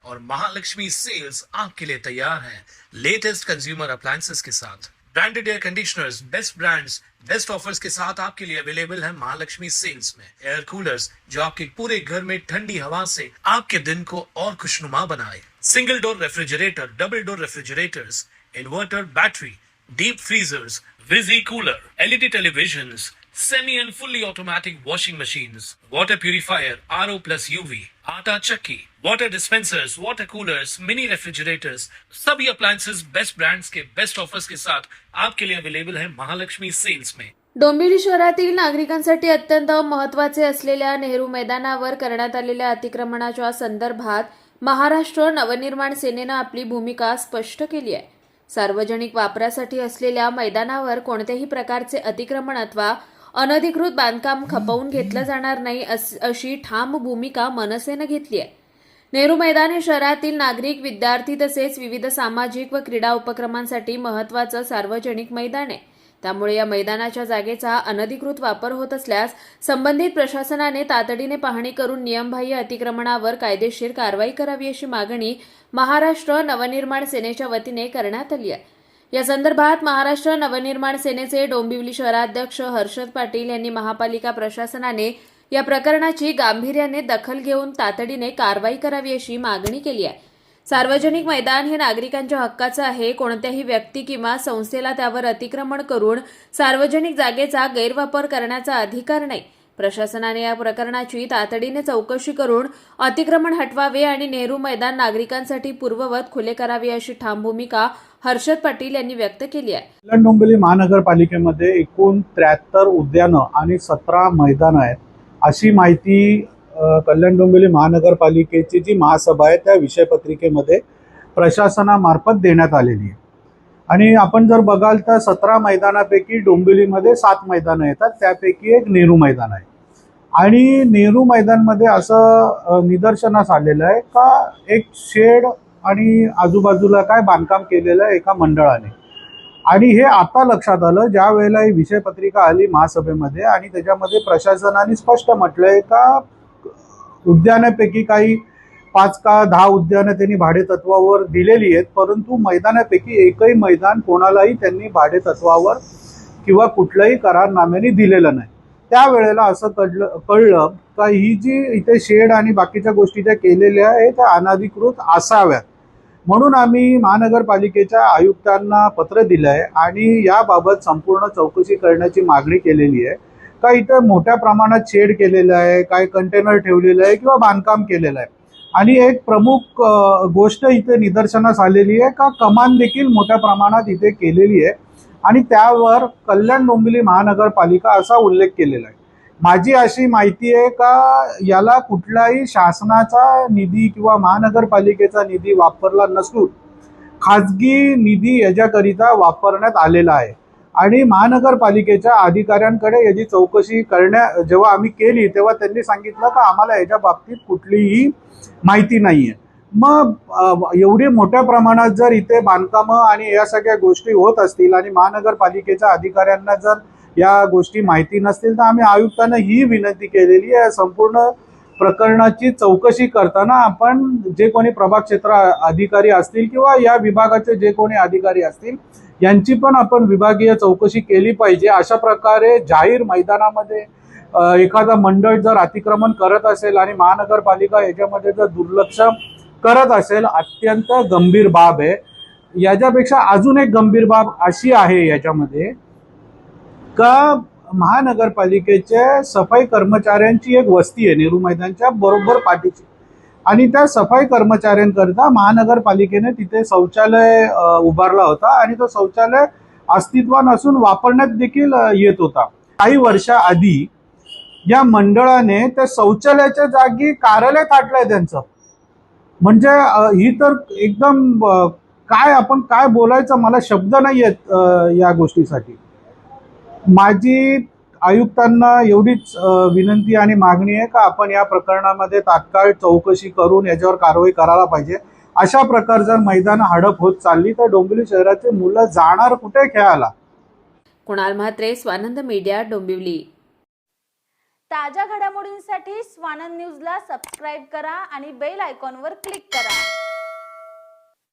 और महालक्ष्मी सेल्स आपके लिए तैयार है लेटेस्ट कंज्यूमर अप्लायंसेस के साथ। Branded air conditioners, best brands, best offers के साथ आपके लिए अवेलेबल है महालक्ष्मी सेल्स में। एयर कूलर्स जो आपके पूरे घर में ठंडी हवा से आपके दिन को और खुशनुमा बनाए। Single door refrigerator, double door refrigerators, inverter battery, deep freezers, विजी cooler, LED televisions, semi and fully automatic washing machines, water purifier, RO plus UV, आटा चक्की, water dispensers, water coolers, mini refrigerators, सभी appliances बेस्ट ब्रांड्स के best offers के साथ आपके लिए available है Mahalakshmi sales में। डोंबिवली शहरातील नागरिकांसाठी अत्यंत महत्त्वाचे असलेल्या नेहरू मैदानावर करण्यात आलेल्या अतिक्रमणाच्या संदर्भात महाराष्ट्र नवनिर्माण सेनेनं आपली भूमिका स्पष्ट केली आहे। सार्वजनिक वापरासाठी असलेल्या मैदानावर कोणत्याही प्रकारचे अतिक्रमण अथवा अनधिकृत बांधकाम खपवून घेतलं जाणार नाही अशी ठाम भूमिका मनसेनं घेतली आहे। नेहरू मैदान हे शहरातील नागरिक, विद्यार्थी तसेच विविध सामाजिक व क्रीडा उपक्रमांसाठी महत्त्वाचं सार्वजनिक मैदान आहे। त्यामुळे या मैदानाच्या जागेचा अनधिकृत वापर होत असल्यास संबंधित प्रशासनाने तातडीने पाहणी करून नियमबाह्य अतिक्रमणावर कायदेशीर कारवाई करावी अशी मागणी महाराष्ट्र नवनिर्माण सेनेच्या वतीने करण्यात आली आहे। या संदर्भात महाराष्ट्र नवनिर्माण सेनेचे डोंबिवली शहराध्यक्ष हर्षद पाटील यांनी महापालिका प्रशासनाने या प्रकरणाची गांभीर्याने दखल घेऊन तातडीने कारवाई करावी अशी मागणी केली आहे। सार्वजनिक मैदान हे नागरिकांच्या हक्काचं आहे। कोणत्याही व्यक्ती किंवा संस्थेला त्यावर अतिक्रमण करून सार्वजनिक जागेचा गैरवापर करण्याचा अधिकार नाही। प्रशासनाने या प्रकरणाची तातडीने चौकशी करून अतिक्रमण हटवावे आणि नेहरू मैदान नागरिकांसाठी पूर्ववत खुले करावे अशी ठाम भूमिका हर्षद पाटील यांनी व्यक्त केली आहे। कल्याण डोंबिवली महानगरपालिकेमध्ये एकूण 73 उद्यानं आणि 17 मैदान आहेत अशी माहिती कल्याण डोंबिवली महानगरपालिकेची जी महासभा आहे त्या विषयपत्रिकेमध्ये प्रशासनामार्फत देण्यात आलेली आहे। आणि आपण जर बघाल तर 17 मैदानापैकी डोंबिवलीमध्ये 7 मैदानं येतात, त्यापैकी एक नेहरू मैदान आहे। आणि नेहरू मैदानमध्ये असं निदर्शनास आलेलं आहे का एक शेड आणि आजूबाजूला काय बांधकाम केलेलं आहे एका मंडळाने। आणि हे आता लक्षात आलं ज्या वेळेला ही विषयपत्रिका आली महासभेमध्ये आणि त्याच्यामध्ये प्रशासनाने स्पष्ट म्हटलंय का उद्यानापैकी काही 5 का 10 उद्यानं त्यांनी भाडेतत्वावर दिलेली आहेत, परंतु मैदानापैकी एकही मैदान कोणालाही त्यांनी भाडेतत्वावर किंवा कुठल्याही करारनाम्याने दिलेलं नाही। त्यावेळेला असं कळलं का ही जी इथे शेड आणि बाकीच्या गोष्टी ज्या केलेल्या आहेत त्या अनधिकृत असाव्यात। म्हणून आम्ही महानगरपालिकेच्या आयुक्तांना पत्र दिलं आहे आणि याबाबत संपूर्ण चौकशी करण्याची मागणी केलेली आहे का इथं मोठ्या प्रमाणात शेड केलेलं आहे, काय कंटेनर ठेवलेलं आहे किंवा बांधकाम केलेलं आहे। आणि एक प्रमुख गोष्ट इथे निदर्शनास आलेली आहे का कमान देखील मोठ्या प्रमाणात इथे केलेली आहे आणि त्यावर कल्याण डोंबिवली महानगरपालिका असा उल्लेख केलेला आहे। माझी अशी माहिती आहे का याला कुठलाही शासनाचा निधी किंवा महानगरपालिकेचा निधी वापरला नसून खाजगी निधी याच्याकरिता वापरण्यात आलेला आहे। आणि महानगरपालिकेच्या अधिकाऱ्यांकडे याची चौकशी जेव्हा आम्ही केली तेव्हा त्यांनी सांगितलं का आम्हाला याच्या बाबतीत कुठलीही माहिती नाहीये। मग एवढी मोठ्या प्रमाणात जर इथे बांधकामं आणि या सगळ्या गोष्टी होत असतील आणि महानगरपालिकेच्या अधिकाऱ्यांना जर या गोष्टी माहिती नसतील तर आम्ही आयुक्तांना ही विनंती केलेली आहे संपूर्ण प्रकरणाची चौकशी करताना आपण जे कोणी प्रभाग क्षेत्र अधिकारी असतील किंवा या विभागाचे जे कोणी अधिकारी असतील यांची पण आपण विभागीय चौकशी केली पाहिजे। अशा प्रकारे जाहीर मैदानामध्ये एखादा मंडळ जर अतिक्रमण करत असेल आणि महानगरपालिका याच्यामध्ये जर दुर्लक्ष करत असेल अत्यंत गंभीर बाब आहे। याच्यापेक्षा अजून एक गंभीर बाब अशी आहे याच्यामध्ये का महानगरपालिकेच्या सफाई कर्मचाऱ्यांची एक वस्ती आहे नेहरू मैदानच्या बरोबर पाठीची आणि त्या सफाई कर्मचाऱ्यांकरता महानगरपालिकेने तिथे शौचालय उभारला होता आणि तो शौचालय अस्तित्वात नसून वापरण्यात देखील येत होता। काही वर्षाआधी या मंडळाने त्या शौचालयाच्या जागी कार्यालय काढलंय त्यांचं। म्हणजे ही तर एकदम काय बोलायचं मला शब्द नाही आहेत या गोष्टीसाठी। माझी आयुक्तांना एवढीच विनंती आणि मागणी आहे का आपण या प्रकरणामध्ये तात्काळ चौकशी करून याच्यावर कारवाई करायला पाहिजे। अशा प्रकार जर मैदान हडप होत चालली तर डोंबिवली शहराचे मुलं जाणार कुठे खेळायला। कुणाल म्हात्रे, स्वानंद मीडिया, डोंबिवली। ताज्या घडामोडींसाठी स्वानंद न्यूजला सबस्क्राइब करा आणि बेल आयकॉनवर क्लिक करा।